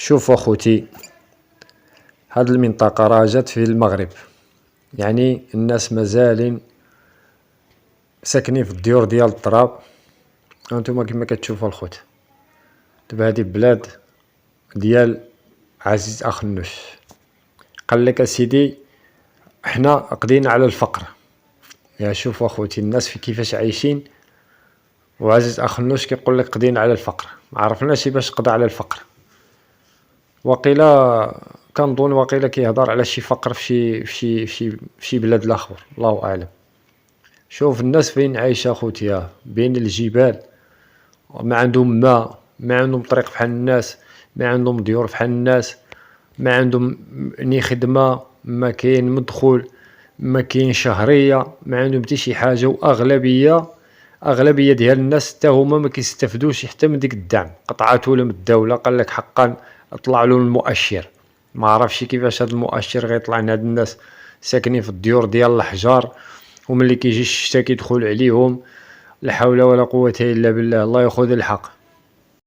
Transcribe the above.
شوف اخوتي، هاد المنطقة راه جات في المغرب، يعني الناس مازالين ساكنين في الديور ديال التراب. هانتوما كما كتشوفوا الخوت، دابا هادي بلاد ديال عزيز اخنوش. قالك اسيدي حنا قضينا على الفقر. يا شوف اخوتي الناس في كيفاش عايشين، وعزيز اخنوش كيقول لك قضينا على الفقر. ما عرفناش باش قضى على الفقر، وقيلا كنظن وقيلا كيهضر على شي فقر في شي بلاد الاخر، الله اعلم. شوف الناس فين عايشه اخوتي، بين الجبال، ما عندهم ماء، ما عندهم طريق بحال الناس، ما عندهم ديور بحال الناس، ما عندهم ني خدمه، ما كاين مدخول، ما كاين شهريه، ما عندهم حتى شي حاجه. واغلبيه ديال الناس حتى هما ما كيستافدوش حتى من ديك الدعم، قطعته لهم الدوله. قال لك حقا طلع لهم المؤشر، ما عرفش كيفاش هذا المؤشر غيطلع لهاد الناس ساكنين في الديور ديال الحجار، وملي كيجي الشتا كيدخل عليهم. لا حول ولا قوه الا بالله، الله ياخذ الحق.